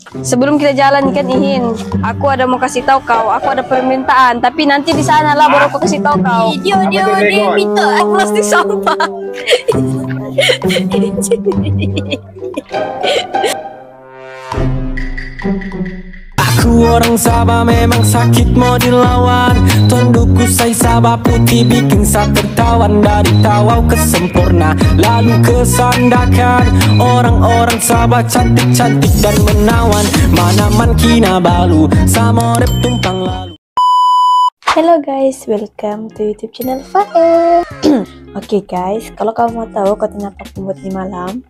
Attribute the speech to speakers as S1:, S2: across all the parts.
S1: Sebelum kita jalan kan Ihin, aku ada mau kasih tahu kau, aku ada permintaan, tapi nanti di sana lah baru aku kasih tahu kau.
S2: Dia minta plastik sampah.
S3: Aku orang Sabah memang sakit mau dilawan. Tundukku saya Sabah putih bikin saya tertawan. Dari Tawau ke Sempurna lalu ke Sandakan. Orang-orang Sabah cantik-cantik dan menawan. Mana-man Kinabalu sama rep tumpang lalu.
S1: Hello guys, welcome to YouTube channel Fae. Oke guys, kalau kamu mau tahu konten apa aku buat di malam,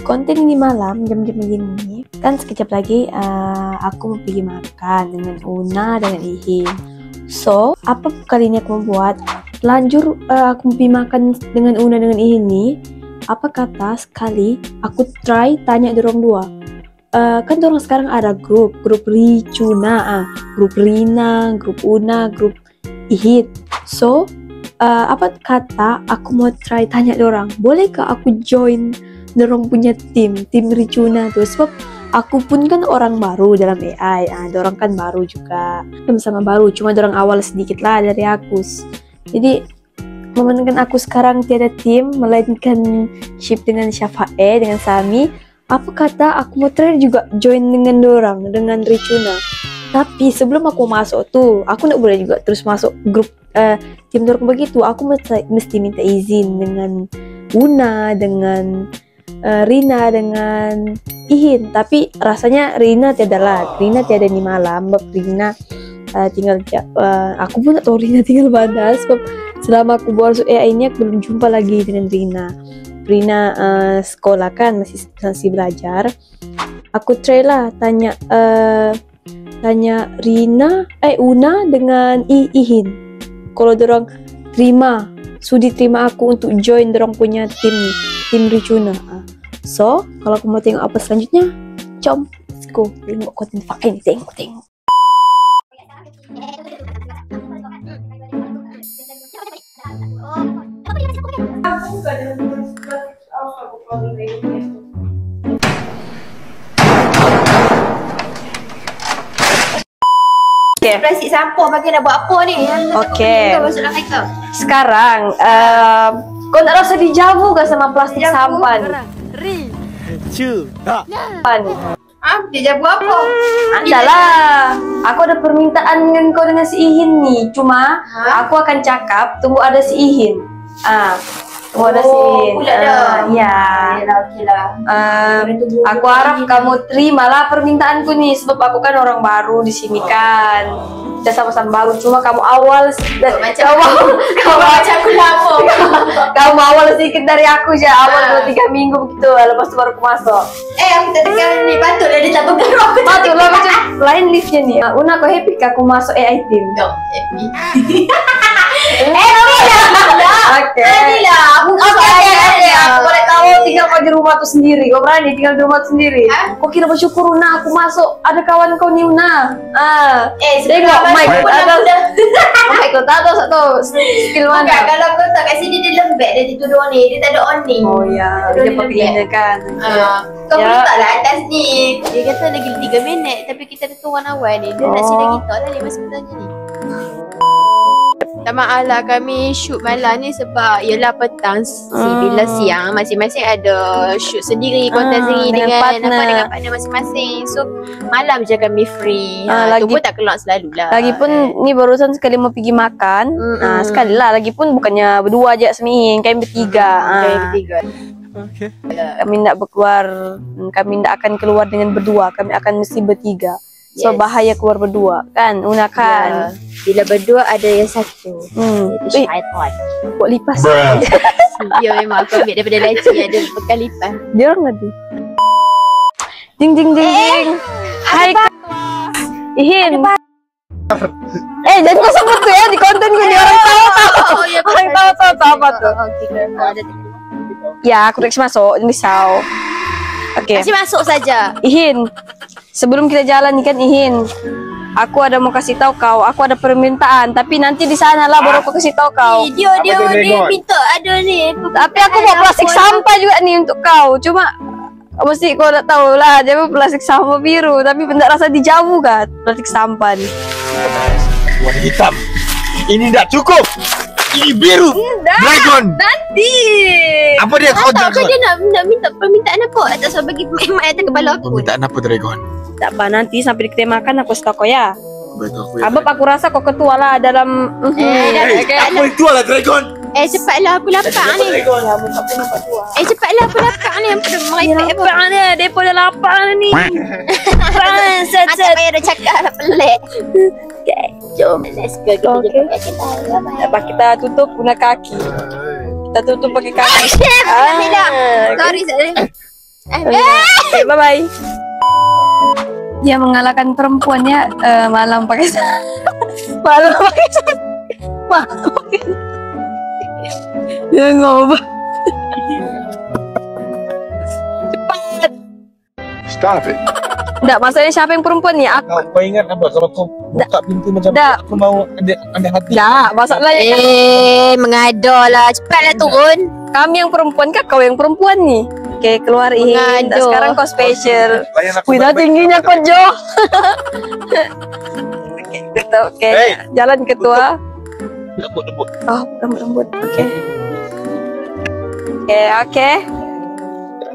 S1: konten ini malam jam-jam begini kan sekejap lagi aku mau pergi makan dengan Una dengan Ihin. So apa kali ini aku membuat lanjur aku mau pergi makan dengan Una dengan Ihin nih. Apa kata sekali aku try tanya dorong dua. Kan orang sekarang ada grup Ricuna, grup Rina, grup Una, grup Ihit. So apa kata aku mau try tanya dorang, bolehkah aku join dorong punya tim Ricuna tuh, sebab aku pun kan orang baru dalam AI, dorang kan baru juga, sama baru, cuma dorang awal sedikit lah dari aku. Jadi memandangkan aku sekarang tiada tim melainkan ship dengan Syafae dengan Sami. Apa kata aku mau try juga join dengan dorang, dengan Ricuna. Tapi sebelum aku masuk tuh, aku nggak boleh juga terus masuk grup tim dorang begitu. Aku mesti minta izin dengan Una, dengan Rina, dengan Ihin. Tapi rasanya Rina tiada lah, Rina tiada di malam. Rina tinggal aku pun nggak tahu Rina tinggal mana, sebab selama aku baru masuk AI ini aku belum jumpa lagi dengan Rina sekolah kan masih belajar. Aku try lah tanya Rina Una dengan Ihin kalau dorang sudi terima aku untuk join dorang punya tim Ricuna. So kalau aku mau tengok apa selanjutnya, jom let's go tengok konten Fae ini. Tengok
S2: Plastik sampah bagi nak buat apa ni?
S1: Sekarang kau nak rasa dijamu ke sama plastik sampah?
S2: Dia jabu apa?
S1: Adalah, aku ada permintaan dengan kau dengan si Ihin nih. Cuma aku akan cakap tunggu ada si Ihin. Tunggu ada si Ihin. Ya. Aku harap kamu terimalah permintaanku nih, sebab aku kan orang baru di sini kan. Kita sama-sama baru, cuma kamu awal kamu awal sedikit dari aku aja, awal 2-3 minggu begitu, lepas itu baru aku masuk.
S2: Aku tak dengar ni, patutlah dia cabut aku.
S1: Patutlah macam lain liftnya nih. Una, kau happy kah aku masuk AI team?
S2: Happy.
S1: Aku boleh tahu tinggal kau di rumah tuh sendiri. Kau berani tinggal di rumah tuh sendiri? Kau kira bersyukur Una aku masuk, ada kawan kau nih Una. Tengok mic kau tahu satu skill mana?
S2: Kalau kau tak kat sini dia lembek, dia tidur ni, dia tak ada on ni.
S1: Oh ya, dia pakai ini kan.
S2: Kau boleh taklah atas ni. Dia kata lagi 3 minit, tapi kita ada tuan awal ni. Dia nak sila kita lah 5 sebenarnya ni. Tak maaf lah kami shoot malam ni sebab ialah petang bila siang masing-masing ada shoot sendiri, konten sendiri dengan partner masing-masing. So malam je kami free. Tu pun tak keluar selalu lah.
S1: Lagipun ni barusan sekali mau pergi makan. Sekali lah, lagipun bukannya berdua aja semihin, kami bertiga. Kami tidak berkeluar, kami tidak akan keluar dengan berdua, kami akan mesti bertiga. So bahaya keluar berdua kan, Una kan.
S2: Bila berdua ada yang satu, itu syaitan.
S1: Buat lipas.
S2: Ya memang aku ambil daripada laci ada bekal lipas.
S1: Dia orang lagi. Ding ding ding ding. Hai Ihin. Jangan kau sebut tuh ya di konten gue, orang tahu. Orang tahu apa tuh. Ya, aku reaksi masuk, misal.
S2: Kasih masuk saja.
S1: Ihin, sebelum kita jalan kan Ihin, aku ada mau kasih tahu kau, aku ada permintaan, tapi nanti di sana lah baru aku kasih tahu kau.
S2: Dia minta ada ni.
S1: Tapi aku bawa plastik sampah juga nih untuk kau. Cuma Mesti kau udah tahu lah, dia plastik sampah biru, tapi benda rasa dijauh kan plastik sampah nih.
S4: Warna hitam. Ini tidak cukup. Ini biru. Dragon.
S1: Nanti.
S4: Apa dia kau
S2: Tak,
S4: dragon?
S2: dia nak minta permintaan apa? Tak usah bagi mak atas kepala aku.
S4: Permintaan apa dragon?
S1: Tak apa, nanti sampai kita makan aku stok kau ya.
S4: Betul aku.
S1: Abang aku rasa kau ketua lah dalam.
S4: Apa itu lah dragon?
S2: Cepatlah aku lapar ni. Cepatlah aku lapar ni. Apa dah merepek apa?
S1: Lapar ni, dia pun dah lapar ni.
S2: Tak payah dah cakap pelik. Jom, let's go. Kita
S1: Okay.
S2: jumpa kat kedai.
S1: Apa kita tutup guna kaki. Kita tutup pakai kaki.
S2: Tidak. Sorry, sorry.
S1: Okay, bye bye. Dia mengalahkan perempuannya malam pakai malam pakai malam pakai dia ngobah. Cepat.
S4: Stop it.
S1: Nggak, masalahnya siapa yang perempuan nih? Aku.
S4: Kau ingat apa kalau kau buka pintu macam
S1: Dah.
S4: aku mau ada hati.
S1: Nggak, masalahnya
S2: Mengada lah. Cepatlah turun.
S1: kami yang perempuan kah kau yang perempuan nih? Oke, keluarin.
S2: Mengado.
S1: Sekarang kau spesial.
S4: Layan aku
S1: Wih, dah
S4: baik-baik.
S1: tingginya kau Jo. Oke,
S4: Hey.
S1: jalan ketua.
S4: Lembut.
S1: Oh, lembut. Oke.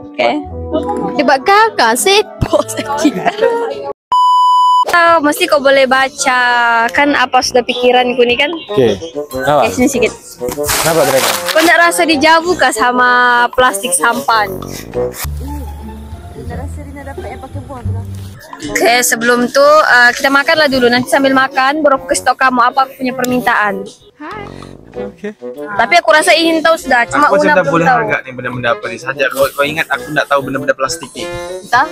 S1: Oke.
S2: Sebab kakak sepok sakit.
S1: Mesti kau boleh baca kan apa sudah pikiranku nih kan?
S4: Oke. Kenapa?
S1: Sini sedikit.
S4: Kenapa dragon?
S1: Kau nggak rasa dijauh kah sama plastik sampah? Oke, sebelum tuh kita makanlah dulu. Nanti sambil makan baru aku kasih tau kamu apa aku punya permintaan.
S4: Oke.
S1: Tapi aku rasa ingin tahu sudah. Cuma
S4: Aku
S1: Una
S4: macam tak
S1: belum
S4: boleh
S1: tahu.
S4: harga nih benda-benda apa ni saja. Kau ingat aku tak tahu benda-benda plastik ni.
S2: Tak?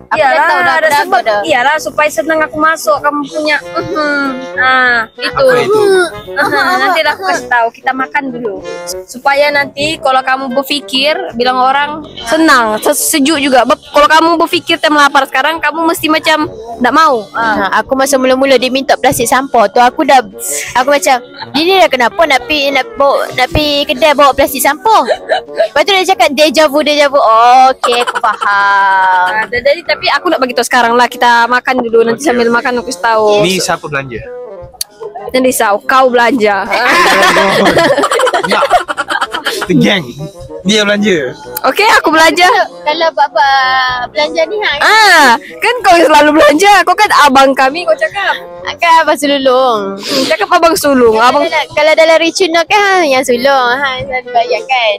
S2: Aku dah tahu dah.
S1: ada
S2: Aku
S1: sebab.
S2: dah.
S1: Iyalah supaya senang aku masuk kamu punya. Nah, itu.
S4: Apa itu?
S1: Nanti aku kasih tahu. Kita makan dulu. Supaya nanti kalau kamu berpikir bilang orang senang, sejuk juga. Kalau kamu berpikir tem lapar sekarang, kamu mesti macam tak mau.
S2: Aku masa mula-mula dia minta plastik sampah tu aku macam dia dah kenapa nak pi kedai bawa plastik sampah. Lepas tu dia cakap deja vu. Okey, aku faham.
S1: Jadi tapi aku nak bagi tahu sekarang lah, kita makan dulu. Nanti sambil makan aku kasih tahu.
S4: Ni siapa belanja?
S1: Jangan risau, kau belanja.
S4: Nak. The gang. Dia belanja.
S1: Okey, aku belanja.
S2: Kalau bapak belanja ni
S1: Kan kau yang selalu belanja. Kau kan abang kami, kau cakap.
S2: kan abang sulung.
S1: Cakap abang sulung. Abang
S2: Kalau dalam Ricuna kan yang sulung selalu bayar kan.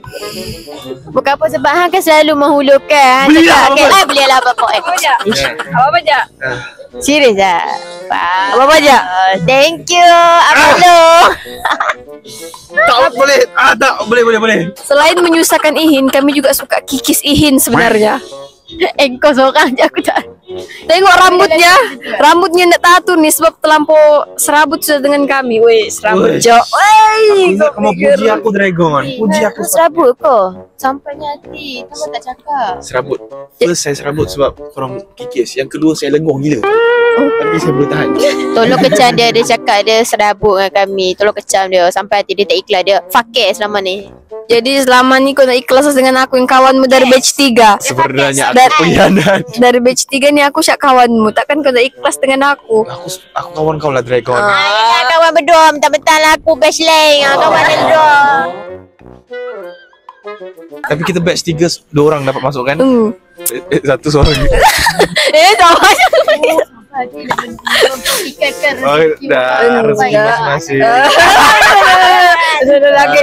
S2: Bukan apa sebab kan selalu menghulukan.
S4: Belilah apa-apa.
S2: Belilah apa-apa.
S1: apa aja? Apa aja?
S2: Serius tak?
S1: Apa aja?
S2: Thank you Abang.
S4: Tak boleh. Tak boleh.
S1: Selain menyusahkan Ihin, kami juga suka kikis Ihin sebenarnya.
S2: Kau seorang je aku tak.
S1: Tengok rambutnya nak tato nih sebab terlampau serabut sudah dengan kami. Weh, serabut
S4: Weh.
S1: Jo. Weh,
S4: Ingat kamu puji aku dragon. Puji aku
S2: serabut kau. Sampainya hati. Kamu tak cakap.
S4: serabut. First saya serabut sebab korang kikis. Yang kedua saya lenguh gila. Tapi saya boleh tahan.
S2: Tolong kecam dia. Dia cakap dia serabut dengan kami. Tolong kecam dia. Sampai hati dia tak ikhlas. Dia fakir selama ni.
S1: Jadi selama ni kau nak ikhlas dengan aku yang kawanmu dari batch 3.
S4: Sebenarnya
S1: Dan-
S4: aku pengkhianat.
S1: Dari batch 3 ni aku syak kawanmu. Takkan kau nak ikhlas dengan aku?
S4: Aku kawan kau lah dragon.
S2: Kawan berdua. Mentang-mentang lah aku batch lain. Kawan berdua.
S4: Tapi kita batch 3 2 orang dapat masuk kan? Satu seorang.
S1: Sama aja.
S4: Oh, dah rezeki masing-masing.
S1: Oke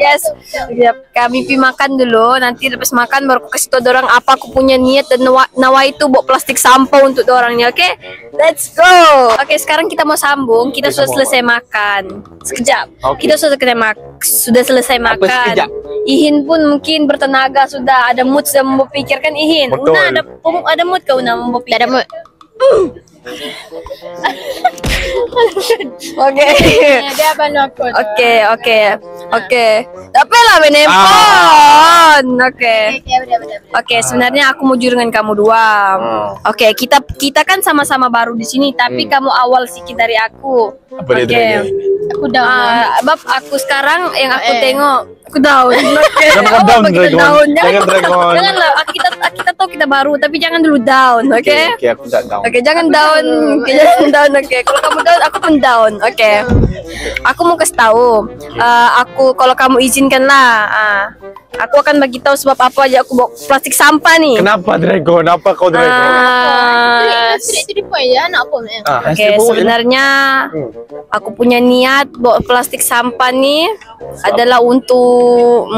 S1: guys. Sekejap. Kami pi makan dulu. Nanti lepas makan baru aku kasih tau dorang apa aku punya niat dan nawa itu bawa plastik sampah untuk dorangnya. Oke? Let's go. Oke, sekarang kita mau sambung. Kita sudah selesai makan. Sekejap.
S4: Oke.
S1: Kita sudah selesai makan.
S4: sekejap?
S1: Ihin pun mungkin bertenaga sudah ada mood sudah memikirkan Ihin.
S4: Betul.
S1: Una ada mood kau Una memikirkan.
S2: Tak ada mood.
S1: Oke.
S2: Dia abang aku.
S1: Oke. Tapi lah menempon. Oke, sebenarnya aku mau jujur dengan kamu dua. Oke, kita kan sama-sama baru di sini, tapi kamu awal sedikit dari aku.
S4: Apa dia
S1: Oke.
S4: Dragon?
S2: Aku dah.
S1: Bab aku sekarang yang aku tengok aku down.
S4: Jangan down Dragon. Jangan Dragon.
S1: Janganlah kita tahu kita baru tapi jangan dulu down, oke?
S4: Oke, aku tak down.
S1: Oke, jangan down. Oke, jangan down. Oke, kalau kamu down, aku pun down. Oke. Aku mau kasih tahu. Aku kalau kamu izinkan lah. Aku akan bagi tahu sebab apa aja aku bawa plastik sampah nih.
S4: Kenapa Dragon? Apa kau Dragon?
S2: Straight to the point je nak apa ni?
S1: Oke, sebenarnya aku punya niat bawa plastik sampah nih adalah untuk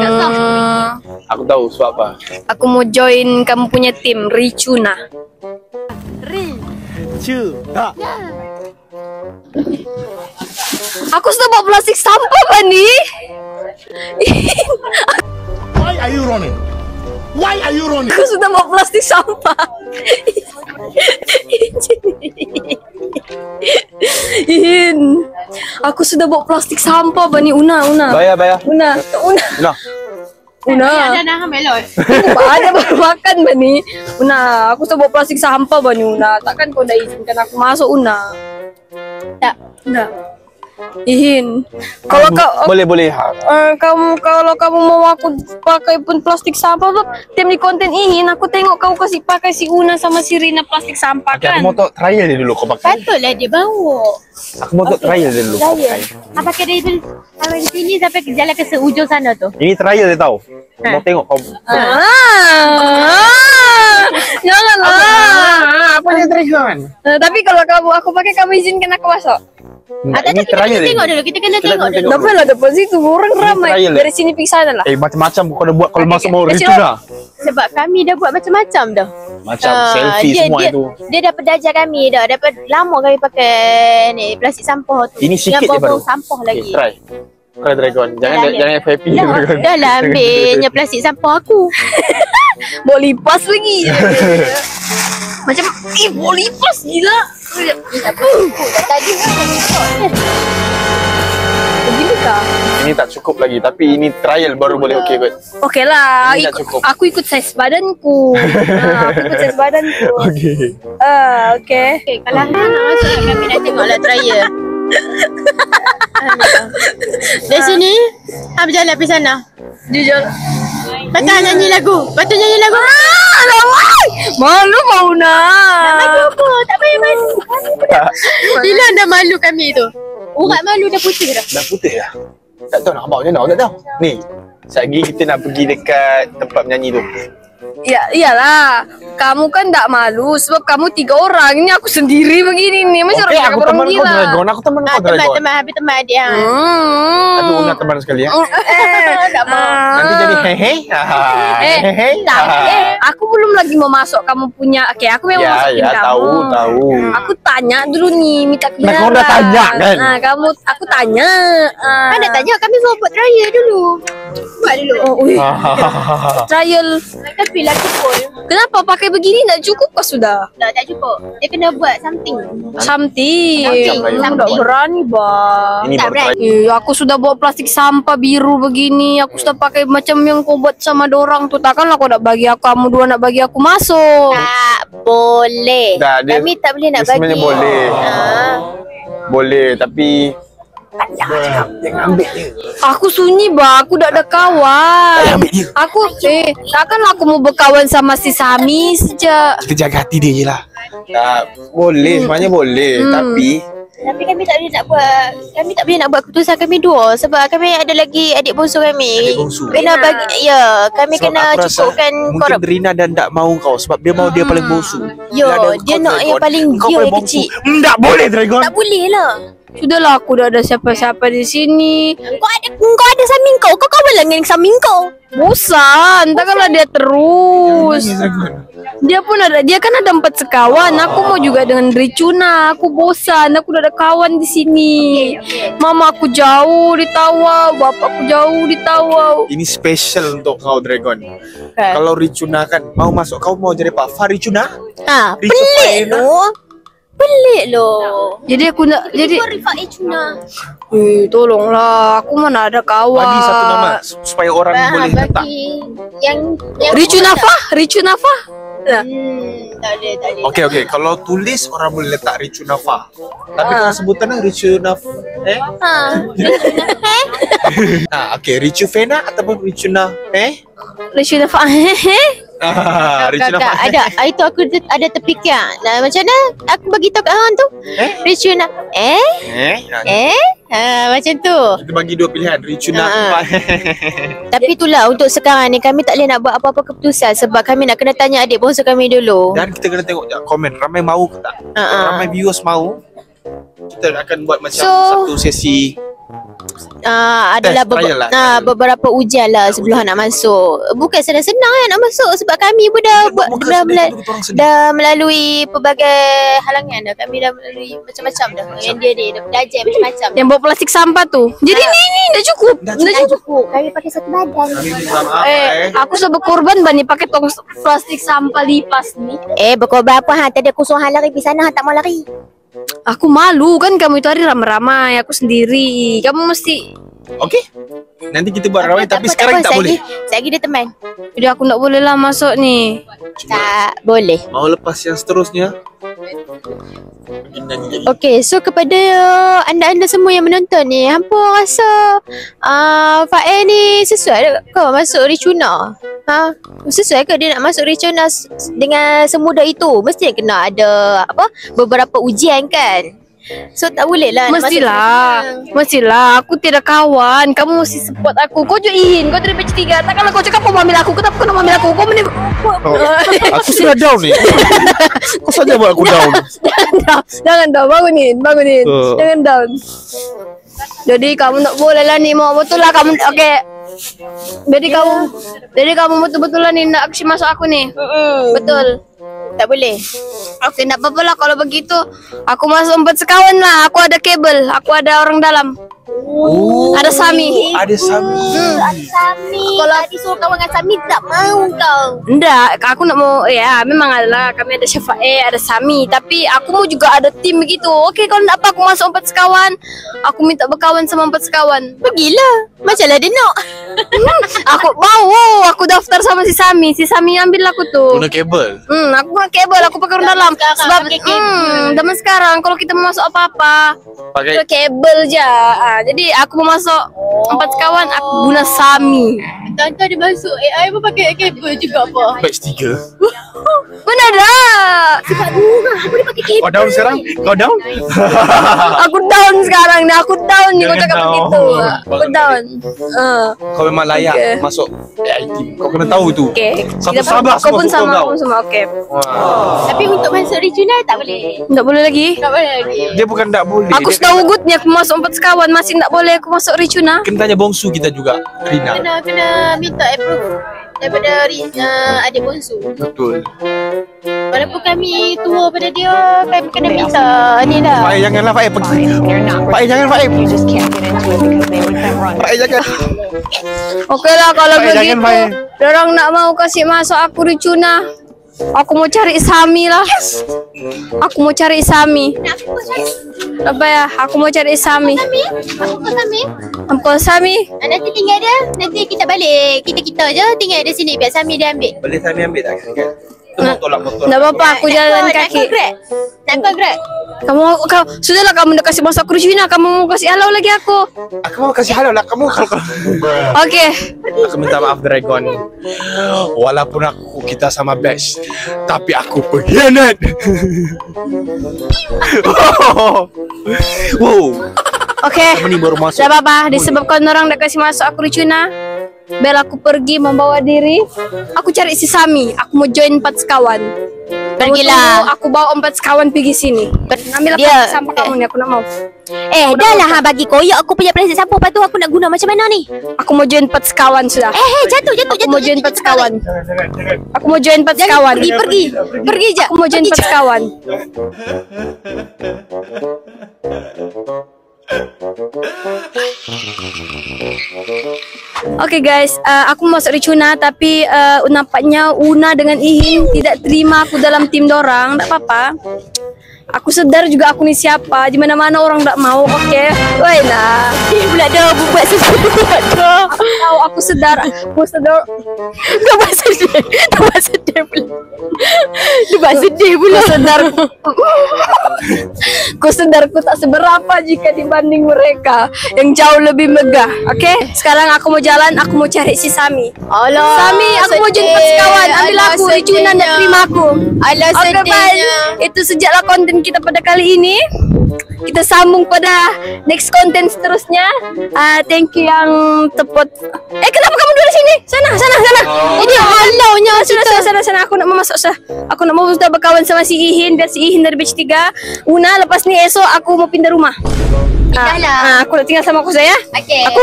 S4: Aku tahu sebab apa.
S1: aku mau join kamu punya tim Ricuna.
S4: Cuna.
S1: Aku sudah bawa plastik sampah, Bani.
S5: Why are you running? Why are you running?
S1: Aku sudah bawa plastik sampah. Aku sudah bawa plastik sampah, Bani. Una.
S4: Bayar.
S1: Una.
S2: Ada dah melot.
S1: Ada baru makan, Bani. Una, aku sudah bawa plastik sampah, Bani. Una, takkan kau dah izinkan aku masuk, Una?
S2: Tak.
S1: Una. Kalau kau
S4: boleh.
S1: kalau kamu mau aku pakai pun plastik sampah, Bab, tim di konten aku tengok kau kasih pakai si Una sama si Rina plastik sampah
S4: Okay,
S1: kan.
S4: aku mau tahu trial dia dulu kau pakai.
S2: Patutlah dia bawa.
S4: Aku mau tahu trial dia dulu kau pakai.
S2: Apa pakai dari sini sampai ke jalan ke seujung sana tu?
S4: Ini trial dia tahu. Mau tengok kau.
S1: Janganlah.
S4: Apa dia Dragon?
S1: Tapi kalau aku pakai, kamu izinkan aku masuk?
S2: Ada
S4: Ini
S2: kita
S4: trial
S2: kena
S4: dia.
S2: tengok dulu. Kita kena tengok dulu.
S1: Tapi lah depan situ orang ramai.
S4: trial,
S1: Dari sini pergi sana lah.
S4: Macam-macam kau dah buat kalau masuk mau
S1: Kasih
S4: Ricuna.
S2: Sebab kami dah buat macam-macam dah.
S4: Macam selfie semua itu.
S2: Dia dapat ajar kami dah. Dapat lama kami pakai ni plastik sampah tu.
S4: Ini sikit
S2: yang
S4: je baru.
S2: bau sampah lagi.
S4: Okay, try. Try Dragon. Jangan
S2: Dah,
S4: jangan FIP Dragon.
S2: Dah lah ambilnya plastik sampah aku.
S1: Bawa lipas lagi. Macam bawa lipas gila.
S2: Tadi
S1: Begini kah?
S4: Ini tak cukup lagi tapi ini trial baru boleh okey kot.
S1: Okey lah,
S4: Ini dah cukup.
S1: aku ikut saiz badanku. Aku ikut saiz badanku.
S4: Okey.
S1: Okey.
S2: okay, kalau hang nak masuk kami dah tengoklah trial. Dari sini hang berjalan pergi sana.
S1: Jujur.
S2: Lepas tu hang nyanyi lagu. Lepas tu nyanyi lagu.
S1: Malu mau
S2: Malu
S1: nak.
S2: apa? Tak payah malu. Bila anda malu kami tu? Urat malu dah putih dah.
S4: Dah putih dah. Tak tahu nak bawa macam mana, tak tahu. Ni, sekejap lagi kita nak pergi dekat tempat menyanyi tu.
S1: Ya, iyalah. Kamu kan tak malu sebab kamu 3 orang. Ini aku sendiri begini nih. Macam
S4: Okey,
S1: orang
S4: aku
S1: orang
S4: teman kau
S1: gila.
S4: Dragon. Aku teman kau Dragon.
S2: Teman-teman habis teman adik hang.
S4: Aduh, nak teman sekali ya.
S2: Tak mau.
S4: Nanti jadi hehe. Hehe.
S1: Tak, aku belum lagi mau masuk kamu punya. Okey, aku memang
S4: Ya,
S1: masukin
S4: ya,
S1: kamu.
S4: tahu.
S1: Aku tanya dulu nih, minta
S4: Nah,
S1: kenalan.
S4: kau dah tanya kan?
S1: Aku tanya.
S2: Kan nak tanya kami mau buat trial dulu. Buat dulu.
S1: Oh, ui. Trial.
S2: Tapi lagi pun
S1: Kenapa pakai begini tak cukup kah sudah?
S2: tak cukup. Dia kena buat something.
S1: Something.
S2: Something.
S1: Kamu tak berani, Bang.
S4: Ini
S2: Tak
S4: baru
S2: berani.
S4: trial.
S1: Aku sudah bawa plastik sampah biru begini. Aku sudah pakai macam yang kau buat sama dorang tu. Takkanlah kau nak bagi aku, kamu dua nak bagi aku masuk.
S2: Tak boleh.
S4: Dah, dia-
S2: Kami tak boleh nak
S4: dia sebenarnya
S2: bagi.
S4: boleh.
S2: Ah.
S4: Boleh, tapi jangan ambil dia.
S1: Aku sunyi, Bang. Aku tak ada kawan.
S4: Ambil dia.
S1: Aku, takkanlah aku mau berkawan sama si Sami saja.
S4: Kita jaga hati dia je lah. Tak, boleh, sebenarnya boleh. Tapi
S2: Tapi kami tak boleh nak buat. Kami tak boleh nak buat keputusan kami dua. Sebab kami ada lagi adik bongsu kami.
S4: Adik bongsu.
S2: Kena bagi. Ya. Kami
S4: sebab
S2: kena
S4: aku rasa
S2: cukupkan
S4: mungkin
S2: korang.
S4: Rina dan tak mau kau sebab dia mau dia paling bongsu.
S2: Yo, dia
S4: Dia ada kau
S2: nak yang
S4: Dragon,
S2: paling
S4: kau
S2: dia
S4: paling
S2: yang
S4: bongsu.
S2: kecil.
S4: Tak boleh Dragon.
S2: Tak boleh lah.
S1: Sudahlah, aku dah ada siapa-siapa di sini.
S2: Kau ada samping kau. Kau kawan lah dengan samping kau.
S1: Bosan, takkanlah dia terus. Dia kan ada 4 sekawan. Aku mau juga dengan Ricuna. Aku bosan, aku dah ada kawan di sini. Mama aku jauh di Tawau, bapakku jauh di Tawau.
S4: Ini special untuk kau Dragon.
S2: Kan?
S4: Kalau Ricuna kan mau masuk, kau mau jadi apa? Faricuna?
S2: Ha,
S4: Ricu
S2: pelik
S4: Faina.
S2: lo. Pelik lo.
S1: Jadi aku nak
S2: Kau Rifai Cuna.
S1: tolonglah, aku mana ada kawan.
S4: Bagi satu nama supaya orang boleh letak.
S2: Bagi yang
S1: Ricu Nafa, Ricu Nafa.
S2: Tak boleh.
S4: Okey. Kalau tulis orang boleh letak Ricunafa. Tapi kalau sebutannya Ricunaf okey, Ricufena ataupun Ricuna
S1: Ricuna Fa.
S2: Kakak ada itu aku ada terfikir. Nah, macam mana aku bagi tahu kat hang tu? Ricuna. Macam tu.
S4: Kita bagi dua pilihan, Ricunafa.
S2: Tapi itulah untuk sekarang ni kami tak boleh nak buat apa-apa keputusan sebab kami nak kena tanya adik bongsu kami dulu.
S4: Dan kita kena tengok komen ramai mau ke tak. Ramai viewers mau, kita akan buat macam satu sesi
S2: adalah beberapa ujian lah sebelum nak masuk. Bukan senang-senang nak masuk sebab kami pun dah melalui pelbagai halangan dah. Kami dah melalui macam-macam dah. Yang dia dah belajar macam-macam.
S1: Yang bawa plastik sampah tu. Jadi ni dah cukup.
S2: Dah cukup. Kami pakai satu badan.
S1: Aku sudah berkorban bani pakai tong plastik sampah lipas ni.
S2: Berkorban apa Tadi aku suruh hang lari pergi sana, hang tak mau lari.
S1: Aku malu kan, kamu itu hari ramai-ramai, aku sendiri. Kamu mesti.
S4: Okey. Nanti kita buat ramai tapi sekarang tak boleh.
S2: Saya dia teman.
S1: Jadi aku tak boleh lah masuk ni.
S2: Tak boleh.
S4: Mau lepas yang seterusnya.
S2: Okey, so kepada anda-anda semua yang menonton ni, hampa rasa Fael ni sesuai ke masuk Ricuna? Sesuai ke dia nak masuk Ricuna dengan semudah itu? Mesti kena ada beberapa ujian kan? So tak boleh lah.
S1: Mestilah. Aku tiada kawan. Kamu mesti support aku. Kau join. Kau dari batch 3. Takkanlah kau cakap kau mau ambil aku. Kenapa kau nak ambil aku? Kau
S4: aku sudah down ni. Kau saja buat aku down.
S1: Jangan down. Bangunin. Jangan down. Jadi kamu tak boleh lah ni. Mau betul lah kamu. Okay. Jadi kamu betul-betul lah ni nak masuk aku ni. Betul.
S2: Tak boleh.
S1: Okey, tak apa-apa lah kalau begitu. Aku masuk 4 sekawan lah. Aku ada kabel. Aku ada orang dalam. Ada Sami.
S4: Ada Sami.
S2: Kalau disuruh kawan dengan Sami tak mau kau.
S1: Enggak, aku nak mau. Ya, memang adalah. Kami ada Syafae, ada Sami. Tapi aku mau juga ada tim begitu. Okey, kalau tak apa aku masuk 4 sekawan. Aku minta berkawan sama 4 sekawan.
S2: Pergilah. Macamlah dia nak.
S1: Aku mau. Aku daftar sama si Sami. Si Sami ambil aku tu.
S4: Guna kabel.
S1: Aku guna kabel. Aku pakai orang dalam. Sebab zaman sekarang kalau kita mau masuk apa-apa pakai kabel je. Jadi aku mau masuk 4 sekawan. Aku guna Sami.
S2: Tante dia masuk AI pun pakai kabel juga apa?
S4: Batch 3.
S1: Mana dah?
S2: Sebab murah. Aku dia pakai kabel.
S4: Kau down sekarang? Kau down?
S1: Aku down sekarang ni. Aku down ni. Kau cakap
S4: Jangan
S1: begitu.
S4: down.
S1: Aku down.
S4: Kau memang layak masuk AI team. Kau kena tahu tu.
S1: Okay.
S4: Satu sabar
S1: kau pun
S4: semua
S1: sama.
S4: kau.
S1: Aku pun sama. Okay.
S2: Tapi untuk masuk Ricuna tak boleh.
S1: Tak boleh lagi?
S2: Tak boleh lagi.
S4: Dia bukan tak boleh.
S1: Aku
S4: Dia
S1: sudah ugut ni. Aku masuk 4 sekawan. Masih tak boleh aku masuk Ricuna.
S4: kena tanya bongsu kita juga, Rina.
S2: Kena minta approve daripada adik bongsu.
S4: Betul.
S2: Walaupun kami tua pada dia, kami kena minta ni lah.
S4: Faik janganlah Faik pergi. Faik jangan Faik. Faik jangan.
S1: Okey lah kalau
S4: Faik, jangan,
S1: begitu.
S4: Faik.
S1: Dorang nak mau kasih masuk aku Ricuna. Aku mau cari Sami lah. Aku mau cari Sami. Apa ya? Aku mau cari Sami. Apa Sami?
S2: Nanti tinggal dia. Nanti kita balik. Kita je tinggal di sini. Biar Sami dia ambil.
S4: Boleh Sami ambil tak? Tolak motor.
S1: Tak apa-apa, aku jalan kaki.
S2: Nak kau grab?
S1: Kau sudahlah, kamu dah kasih masuk aku Ricuna. Kamu mau kasih halau lagi aku.
S4: Aku mau kasih halau lah kamu kalau.
S1: Okey.
S4: Aku minta maaf Dragon. Walaupun kita sama batch, tapi aku pengkhianat. Wow.
S1: Okey.
S4: Kamu ni baru masuk.
S1: Tak apa-apa, disebabkan orang dah kasih masuk aku Ricuna. Bel aku pergi membawa diri. Aku cari si Sami. Aku mau join 4 sekawan.
S2: Pergilah.
S1: Aku bawa 4 sekawan pergi sini. Ambil
S2: Dia-
S1: sampah kamu ni, aku nak mau.
S2: Dah lah bagi koyak aku punya plastik sampah. Lepas tu aku nak guna macam mana ni?
S1: Aku mau join 4 sekawan sudah.
S2: Jatuh.
S1: Aku mau join 4 sekawan. Aku mau join 4 sekawan.
S2: Pergi je.
S1: Aku mau join 4 sekawan. Okay guys, aku masuk Ricuna tapi nampaknya Una dengan Ihin tidak terima aku dalam tim dorang. Tak apa-apa.
S6: Aku sedar juga aku ni siapa. Di mana-mana orang tak mau. Okey. Woi nah.
S2: Pula dah buat sesuatu dah.
S6: Tahu aku sedar. Aku sedar.
S2: Dah buat sedih. Dah buat sedih pula. Dah buat sedih pula.
S6: Aku sedar aku tak seberapa jika dibanding mereka yang jauh lebih megah. Okey. Sekarang aku mau jalan. Aku mau cari si Sami.
S2: Alah.
S6: Sami, aku mau jumpa sekawan. Ambil aku. Ricunan nak terima aku.
S2: Alah
S6: Okey,
S2: sedihnya.
S6: bye. Itu sejaklah konten kita pada kali ini. Kita sambung pada next konten seterusnya. Thank you yang tepat. Kenapa kamu duduk sini? Sana.
S2: Ini halaunya
S6: Sana. Aku nak masuk sah. Aku nak mau sudah berkawan sama si Ihin biar si Ihin dari batch 3. Una, lepas ni esok aku mau pindah rumah.
S2: Pindahlah.
S6: Aku nak tinggal sama aku saya.
S2: Okey.
S6: Aku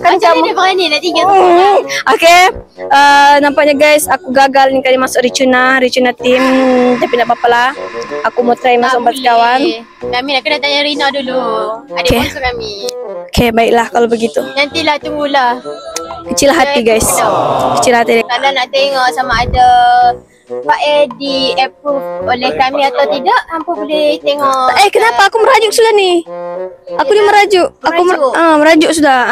S6: kan
S2: Macam
S6: kamu.
S2: mana dia berani nak tinggal sama?
S6: Okay. Nampaknya guys, aku gagal ni kali masuk Ricuna team. Tapi tak apa-apa lah. Aku mau try masuk empat kawan.
S2: Kami nak kena tanya Rina dulu. Adik
S6: Okey.
S2: bongsu kami.
S6: Okay, baiklah kalau begitu.
S2: Nantilah tunggulah.
S6: Kecil hati guys. Kecil hati.
S2: Kalau nak tengok sama ada Pak di approve oleh kami atau tidak, hampa boleh tengok.
S6: Kenapa aku merajuk sudah ni? Aku ni merajuk. Aku merajuk sudah.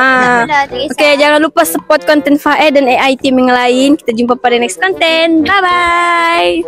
S2: tak kisah.
S6: Okay, jangan lupa support konten Faed dan AI team yang lain. Kita jumpa pada next konten. Bye bye.